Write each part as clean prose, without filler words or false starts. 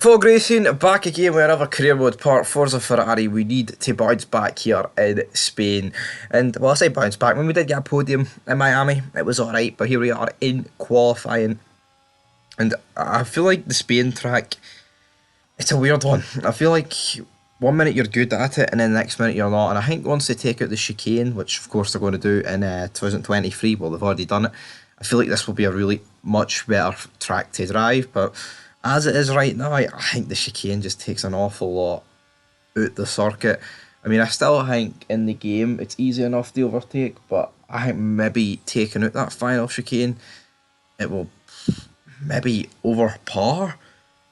Paul Grayson back again with another career mode part. Forza Ferrari, we need to bounce back here in Spain. And well, I say bounce back, when we did get a podium in Miami, it was alright, but here we are in qualifying. And I feel like the Spain track, it's a weird one. I feel like 1 minute you're good at it and then the next minute you're not. And I think once they take out the chicane, which of course they're going to do in 2023, well, they've already done it, I feel like this will be a really much better track to drive. But as it is right now, I think the chicane just takes an awful lot out the circuit. I mean, I still think in the game it's easy enough to overtake, but I think maybe taking out that final chicane, it will maybe overpower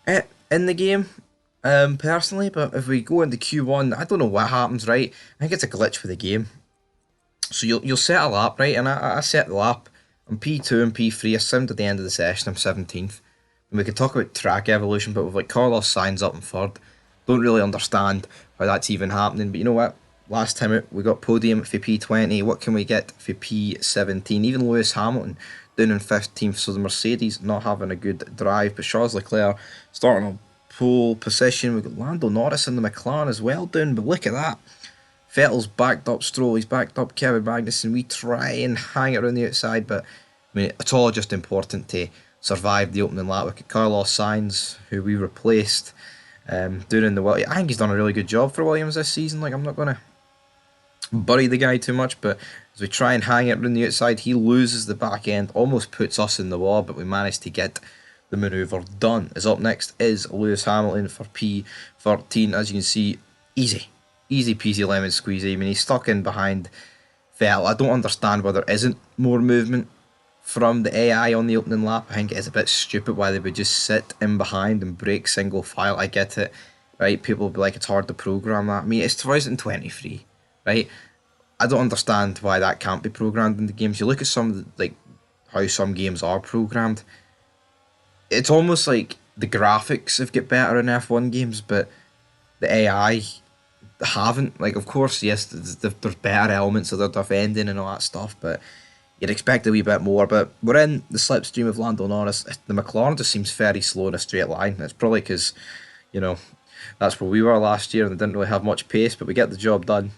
it in the game, personally. But if we go into Q1, I don't know what happens, right? I think it's a glitch with the game. So you'll set a lap, right? And I set the lap. I'm P2 and P3. I simmed at the end of the session. I'm 17th. And we could talk about track evolution, but with like Carlos Sainz up in third, don't really understand why that's even happening. But you know what? Last time out, we got podium for P20. What can we get for P17? Even Lewis Hamilton down in 15th. So the Mercedes not having a good drive. But Charles Leclerc starting on pole position. We've got Lando Norris in the McLaren as well down. But look at that. Vettel's backed up Stroll. He's backed up Kevin Magnussen. We try and hang it around the outside. But I mean, it's all just important to survive the opening lap. Look at Carlos Sainz, who we replaced during the Williams. I think he's done a really good job for Williams this season. Like, I'm not going to bury the guy too much, but as we try and hang it around the outside, he loses the back end, almost puts us in the wall, but we managed to get the manoeuvre done. As up next is Lewis Hamilton for P13. As you can see, easy peasy lemon squeezy. I mean, he's stuck in behind Vettel. I don't understand why there isn't more movement from the AI on the opening lap. I think it is a bit stupid why they would just sit in behind and break single file. I get it, right? People will be like, it's hard to program that. I mean, it's 2023, right? I don't understand why that can't be programmed in the games. You look at some of the, like, how some games are programmed. It's almost like the graphics have got better in F1 games, but the AI haven't. Like, of course, yes, there's better elements of their defending and all that stuff, but you'd expect a wee bit more. But we're in the slipstream of Lando Norris. The McLaren just seems very slow in a straight line. It's probably because, you know, that's where we were last year and they didn't really have much pace, but we get the job done.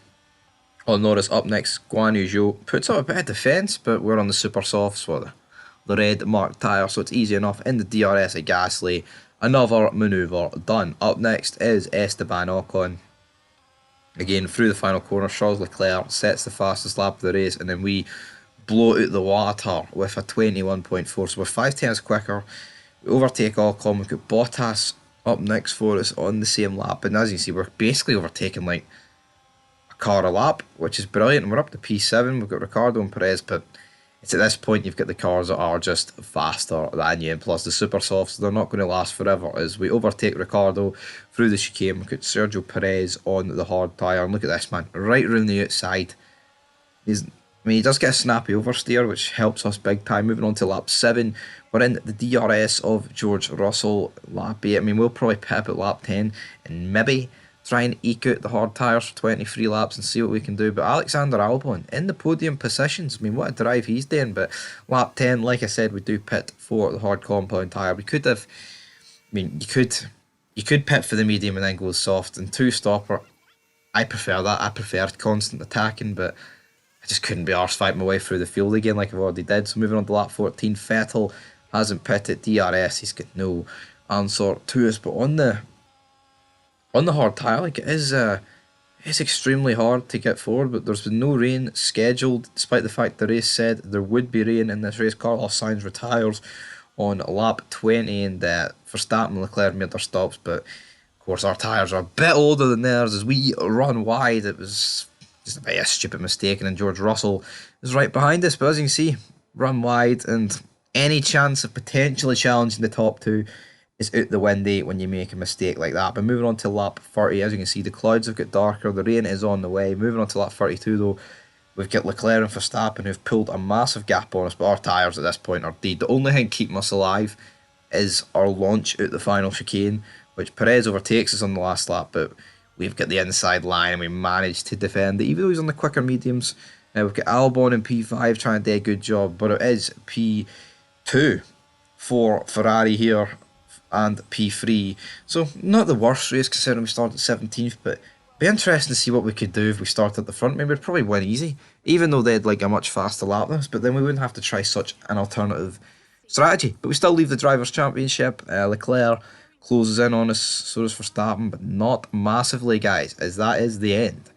On Norris up next, Guan Yu Zhou puts up a bit of defence, but we're on the super softs for the red marked tyre, so it's easy enough. In the DRS at Gasly, another manoeuvre done. Up next is Esteban Ocon. Again, through the final corner, Charles Leclerc sets the fastest lap of the race, and then we blow out the water with a 21.4, so we're 5 times quicker. We overtake Ocon. We've got Bottas up next for us on the same lap, and as you can see, we're basically overtaking like a car a lap, which is brilliant. And we're up to P7. We've got Ricciardo and Perez, but it's at this point you've got the cars that are just faster than you, and plus the super softs, they're not going to last forever. As we overtake Ricciardo through the chicane, we've got Sergio Perez on the hard tyre, and look at this, man, right around the outside. He does get a snappy oversteer, which helps us big time. Moving on to lap 7, we're in the DRS of George Russell, lap 8. I mean, we'll probably pit up at lap 10 and maybe try and eke out the hard tyres for 23 laps and see what we can do. But Alexander Albon in the podium positions. I mean, what a drive he's doing. But lap 10, like I said, we do pit for the hard compound tyre. We could have, I mean, you could pit for the medium and then go soft. And 2-stopper, I prefer that. I preferred constant attacking, but I just couldn't be arsed fighting my way through the field again like I've already did. So moving on to lap 14, Vettel hasn't pitted. DRS, he's got no answer to us. But on the hard tyre, like, it's extremely hard to get forward, but there's been no rain scheduled, despite the fact the race said there would be rain in this race. Carlos Sainz retires on lap 20, and Verstappen and Leclerc made their stops, but of course our tyres are a bit older than theirs. As we run wide, it was just a bit of a stupid mistake, and then George Russell is right behind us. But as you can see, run wide, and any chance of potentially challenging the top two is out the window when you make a mistake like that. But moving on to lap 30, as you can see, the clouds have got darker, the rain is on the way. Moving on to lap 32 though, we've got Leclerc and Verstappen who've pulled a massive gap on us, but our tyres at this point are dead. The only thing keeping us alive is our launch out the final chicane, which Perez overtakes us on the last lap, but we've got the inside line and we managed to defend it, even though he's on the quicker mediums. We've got Albon in P5 trying to do a good job, but it is P2 for Ferrari here and P3. So not the worst race considering we started 17th, but be interesting to see what we could do if we started at the front. Maybe we'd probably win easy, even though they had like a much faster lap than us, but then we wouldn't have to try such an alternative strategy. But we still leave the Drivers' Championship. Leclerc closes in on us, so does Verstappen, but not massively, guys, as that is the end